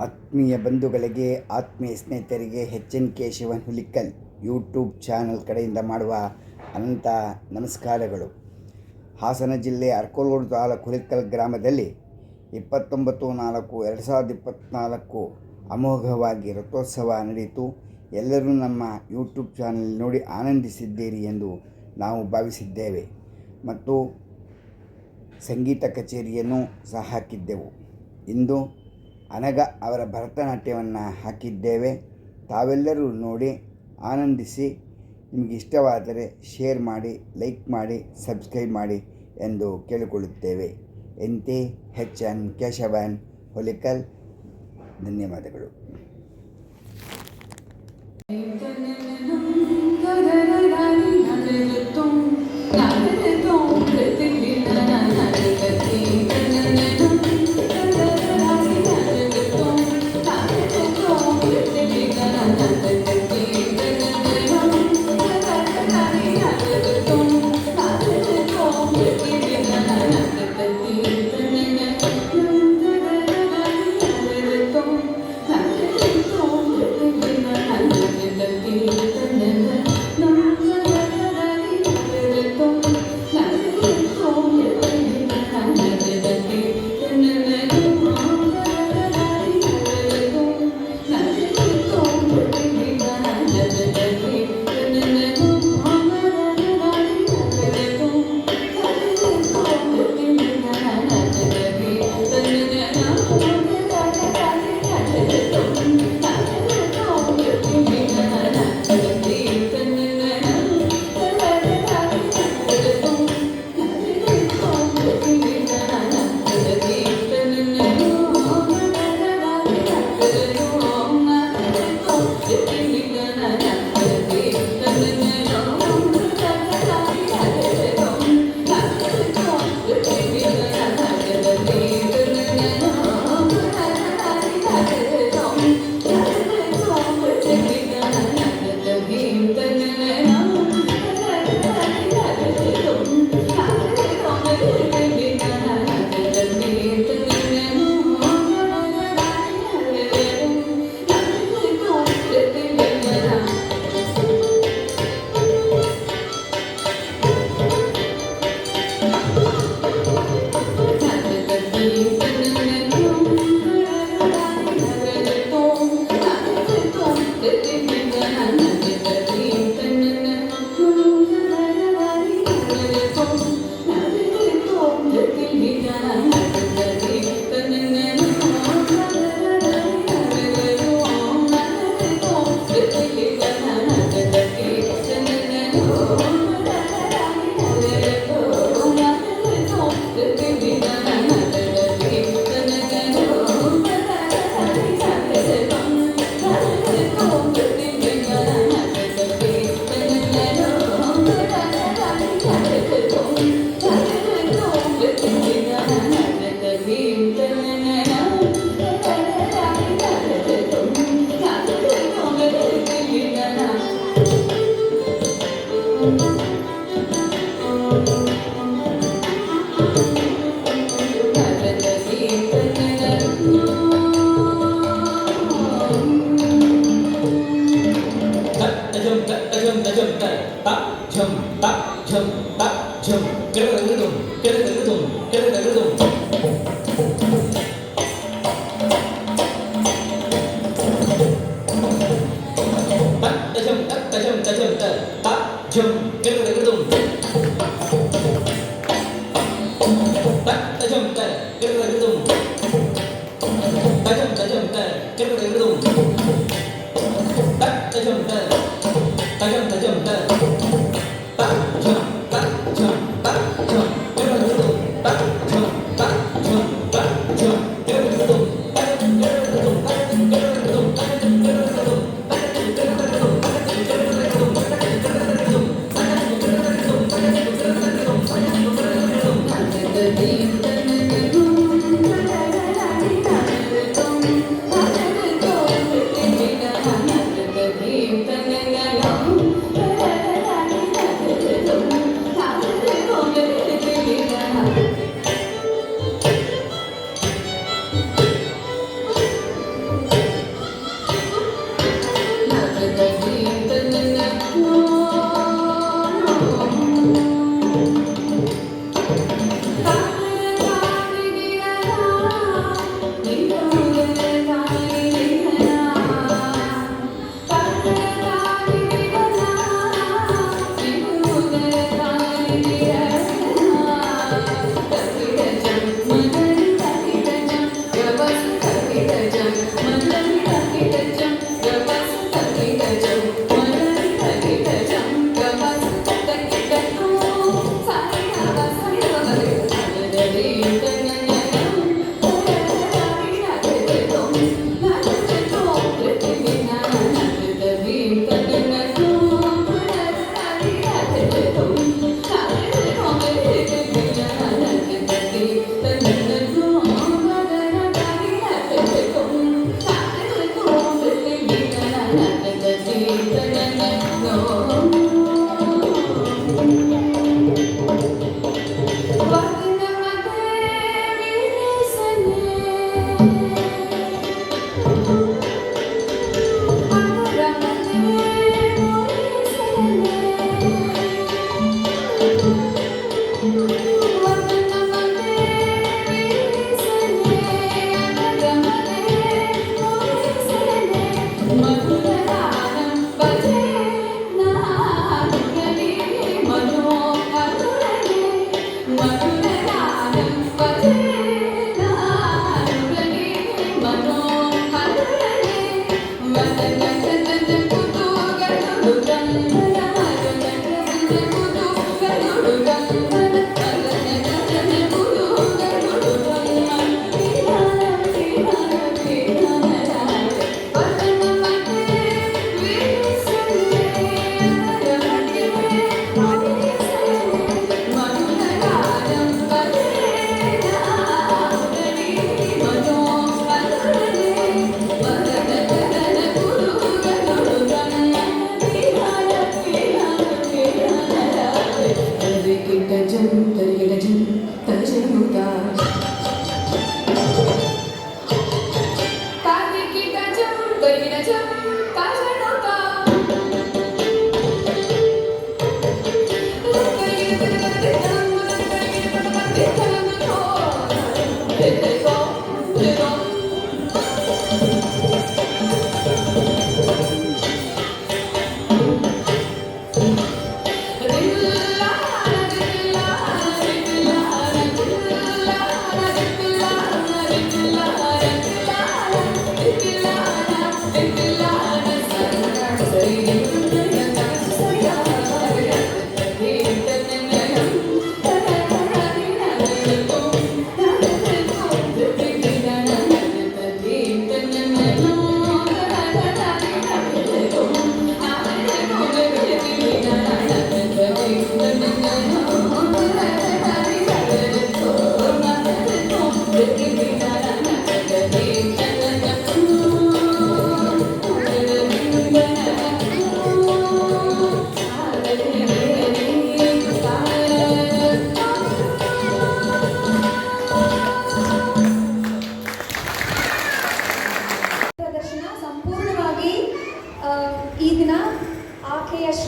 ಆತ್ಮೀಯ ಬಂಧುಗಳಿಗೆ, ಆತ್ಮೀಯ ಸ್ನೇಹಿತರಿಗೆ N Keshavan Hulikal YouTube channel ಕಡೆಯಿಂದ ಮಾಡುವ ಅನಂತ ನಮಸ್ಕಾರಗಳು. ಹಾಸನ ಜಿಲ್ಲೆ ಅರಕಲಗೂಡು ತಾಲೂಕು ಹುಲಿಕಲ್ ಗ್ರಾಮದಲ್ಲಿ 29/4/2024 ಅಮೋಘವಾಗಿ ರಥೋತ್ಸವ ನಡೆಯಿತು. ಎಲ್ಲರೂ ನಮ್ಮ ಯೂಟ್ಯೂಬ್ ಚಾನಲ್ ನೋಡಿ ಆನಂದಿಸಿದ್ದೀರಿ ಎಂದು ನಾವು ಭಾವಿಸಿದ್ದೇವೆ ಮತ್ತು ಸಂಗೀತ ಕಚೇರಿಯನ್ನು ಸಹ ಹಾಕಿದ್ದೆವು. ಇಂದು ಅನಘ ಅವರ ಭರತನಾಟ್ಯವನ್ನು ಹಾಕಿದ್ದೇವೆ. ತಾವೆಲ್ಲರೂ ನೋಡಿ ಆನಂದಿಸಿ. ನಿಮಗೆ ಇಷ್ಟವಾದರೆ ಶೇರ್ ಮಾಡಿ, ಲೈಕ್ ಮಾಡಿ, ಸಬ್ಸ್ಕ್ರೈಬ್ ಮಾಡಿ ಎಂದು ಕೇಳಿಕೊಳ್ಳುತ್ತೇವೆ. ಎಂತೆ ಎನ್ ಕೇಶವನ್ ಹುಲಿಕಲ್. ಧನ್ಯವಾದಗಳು.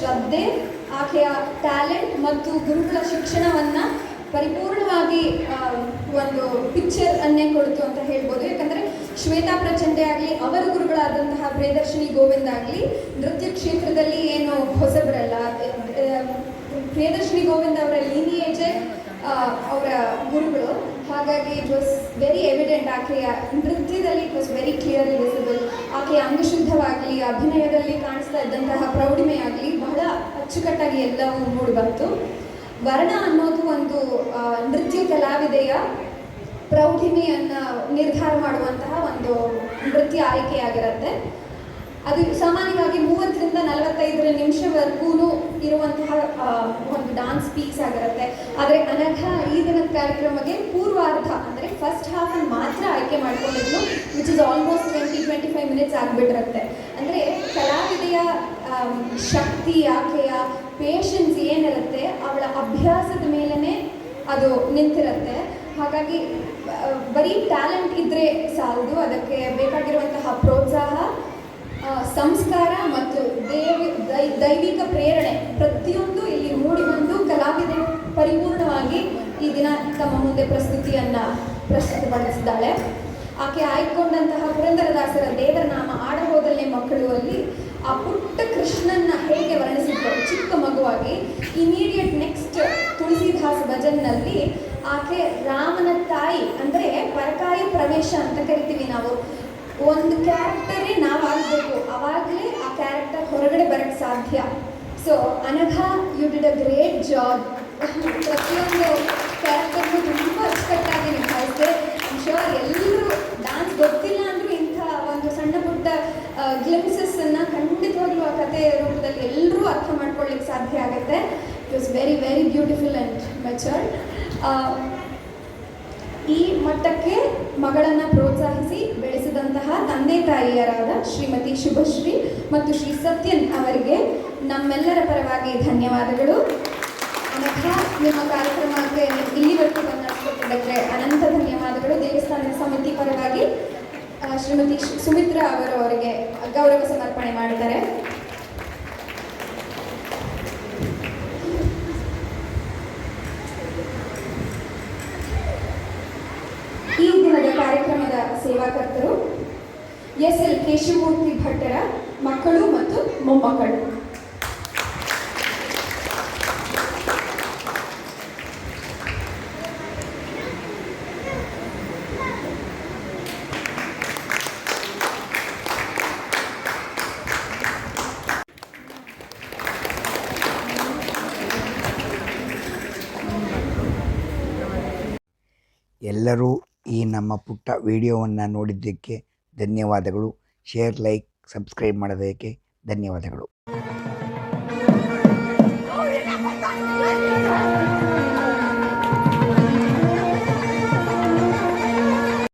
ಶ್ರದ್ಧೆ, ಆಕೆಯ ಟ್ಯಾಲೆಂಟ್ ಮತ್ತು ಗುರುಗಳ ಶಿಕ್ಷಣವನ್ನು ಪರಿಪೂರ್ಣವಾಗಿ ಒಂದು ಪಿಕ್ಚರ್ ಅನ್ನೇ ಕೊಡ್ತು ಅಂತ ಹೇಳ್ಬೋದು. ಯಾಕಂದರೆ ಶ್ವೇತಾ ಪ್ರಚಂಡೆ ಆಗಲಿ, ಅವರ ಗುರುಗಳಾದಂತಹ ಪ್ರಿಯದರ್ಶಿನಿ ಗೋವಿಂದ ಆಗಲಿ ನೃತ್ಯ ಕ್ಷೇತ್ರದಲ್ಲಿ ಏನು ಹೊಸಬರಲ್ಲ. ಪ್ರಿಯದರ್ಶಿನಿ ಗೋವಿಂದ ಅವರ ಲೀನಿಯೇಜೇ ಅವರ ಗುರುಗಳು. ಹಾಗಾಗಿ ಇಟ್ ವಾಸ್ ವೆರಿ ಎವಿಡೆಂಟ್, ಆಕೆಯ ನೃತ್ಯದಲ್ಲಿ it was very clearly visible. ಆಕೆಯ ಅಂಗಶುದ್ಧವಾಗಲಿ, ಅಭಿನಯದಲ್ಲಿ ಕಾಣಿಸ್ತಾ ಇದ್ದಂತಹ ಪ್ರೌಢಿಮೆಯಾಗಲಿ ಬಹಳ ಅಚ್ಚುಕಟ್ಟಾಗಿ ಎಲ್ಲವೂ ಮೂಡಿಬಂತು. ವರ್ಣ ಅನ್ನೋದು ಒಂದು ನೃತ್ಯ ಕಲಾವಿದೆಯ ಪ್ರೌಢಿಮೆಯನ್ನು ನಿರ್ಧಾರ ಮಾಡುವಂತಹ ಒಂದು ನೃತ್ಯ ಆಯ್ಕೆಯಾಗಿರುತ್ತೆ. ಅದು ಸಾಮಾನ್ಯವಾಗಿ 30 ರಿಂದ 45 ನಿಮಿಷವರೆಗೂ ಇರುವಂತಹ ಒಂದು ಡಾನ್ಸ್ ಪೀಸ್ ಆಗಿರುತ್ತೆ. ಆದರೆ ಅನಘ ಈ ದಿನದ ಕಾರ್ಯಕ್ರಮಕ್ಕೆ ಪೂರ್ವಾರ್ಧ ಅಂದರೆ ಫಸ್ಟ್ ಹಾಫನ್ನು ಮಾತ್ರ ಆಯ್ಕೆ ಮಾಡ್ಕೊಂಡಿದ್ಲು, ವಿಚ್ ಇಸ್ ಆಲ್ಮೋಸ್ಟ್ 20-25 ಮಿನಿಟ್ಸ್ ಆಗಿಬಿಟ್ಟಿರುತ್ತೆ. ಅಂದರೆ ಕಲಾವಿದೆಯ ಶಕ್ತಿ, ಆಕೆಯ ಪೇಷನ್ಸ್ ಏನಿರುತ್ತೆ ಅವಳ ಅಭ್ಯಾಸದ ಮೇಲೇ ಅದು ನಿಂತಿರುತ್ತೆ. ಹಾಗಾಗಿ ಬರೀ ಟ್ಯಾಲೆಂಟ್ ಇದ್ದರೆ ಸಾಲದು, ಅದಕ್ಕೆ ಬೇಕಾಗಿರುವಂತಹ ಪ್ರೋತ್ಸಾಹ, ಸಂಸ್ಕಾರ ಮತ್ತು ದೈವಿಕ ಪ್ರೇರಣೆ ಪ್ರತಿಯೊಂದು ಇಲ್ಲಿ ಮೂಡಿಬಂದು ಕಲಾವಿದೆ ಪರಿಪೂರ್ಣವಾಗಿ ಈ ದಿನ ತಮ್ಮ ಮುಂದೆ ಪ್ರಸ್ತುತಪಡಿಸಿದ್ದಾಳೆ. ಆಕೆ ಆಯ್ಕೊಂಡಂತಹ ಪುರಂದರದಾಸರ ದೇವರ ನಾಮ ಆಡಹೋದಲ್ಲೇ ಮಕ್ಕಳು ಅಲ್ಲಿ ಆ ಪುಟ್ಟ ಕೃಷ್ಣನ್ನ ಹೇಗೆ ವರ್ಣಿಸಿದ್ರು ಚಿಕ್ಕ ಮಗುವಾಗಿ. ಇಮಿಡಿಯೇಟ್ ನೆಕ್ಸ್ಟ್ ತುಳಸಿದಾಸ ಭಜನ್ನಲ್ಲಿ ಆಕೆ ರಾಮನ ತಾಯಿ ಅಂದರೆ ಪರಕಾಯ ಪ್ರವೇಶ ಅಂತ ಕರಿತೀವಿ ನಾವು. ಒಂದು ಕ್ಯಾರೆಕ್ಟರೇ ನಾವಾಗಬೇಕು, ಆವಾಗಲೇ ಆ ಕ್ಯಾರೆಕ್ಟರ್ ಹೊರಗಡೆ ಬರೋಕ್ಕೆ ಸಾಧ್ಯ. So Anagha, you did a great job. ಪ್ರತಿಯೊಂದು ಕ್ಯಾರೆಕ್ಟರ್ನು ತುಂಬ ಅಚ್ಚುಕಟ್ಟಾಗಿ ನಿಭಾಯಿಸಿದೆ. ಐಮ್ ಶ್ಯೂರ್ ಎಲ್ಲರೂ ಡಾನ್ಸ್ ಗೊತ್ತಿಲ್ಲ ಅಂದರೂ ಇಂಥ ಒಂದು ಸಣ್ಣ ಪುಟ್ಟ ಗ್ಲಿಮ್ಸಸ್ಸನ್ನು ಖಂಡಿತವಾಗ್ಲೂ ಆ ಕಥೆ ರೂಪದಲ್ಲಿ ಎಲ್ಲರೂ ಅರ್ಥ ಮಾಡ್ಕೊಳ್ಳಿಕ್ಕೆ ಸಾಧ್ಯ ಆಗುತ್ತೆ. It was very very beautiful and ಮೆಚರ್ಡ್. ಈ ಮಟ್ಟಕ್ಕೆ ಮಗಳನ್ನು ಪ್ರೋತ್ಸಾಹಿಸಿ ಬೆಳೆಸಿದಂತಹ ತಂದೆ ತಾಯಿಯರಾದ ಶ್ರೀಮತಿ ಶುಭಶ್ರೀ ಮತ್ತು ಶ್ರೀ ಸತ್ಯನ್ ಅವರಿಗೆ ನಮ್ಮೆಲ್ಲರ ಪರವಾಗಿ ಧನ್ಯವಾದಗಳು. ಅನಘ, ನಿಮ್ಮ ಕಾರ್ಯಕ್ರಮಕ್ಕೆ ಇಲ್ಲಿವರೆಗೂ ನಡೆಸಿಕೊಟ್ಟಿದ್ದಕ್ಕೆ ಅನಂತ ಧನ್ಯವಾದಗಳು. ದೇವಸ್ಥಾನದ ಸಮಿತಿ ಪರವಾಗಿ ಶ್ರೀಮತಿ ಸುಮಿತ್ರಾ ಅವರು ಅವರಿಗೆ ಗೌರವ ಸಮರ್ಪಣೆ ಮಾಡಿದ್ದಾರೆ. ಈ ದಿನದ ಕಾರ್ಯಕ್ರಮದ ಸೇವಾಕರ್ತರು ಎಸ್.ಎಲ್. ಕೇಶವಮೂರ್ತಿ ಭಟ್ಟರ ಮಕ್ಕಳು ಮತ್ತು ಮೊಮ್ಮಕ್ಕಳು. ಎಲ್ಲರೂ ಈ ನಮ್ಮ ಪುಟ್ಟ ವಿಡಿಯೋವನ್ನು ನೋಡಿದ್ದಕ್ಕೆ ಧನ್ಯವಾದಗಳು. ಶೇರ್, ಲೈಕ್, ಸಬ್ಸ್ಕ್ರೈಬ್ ಮಾಡೋದಕ್ಕೆ ಧನ್ಯವಾದಗಳು.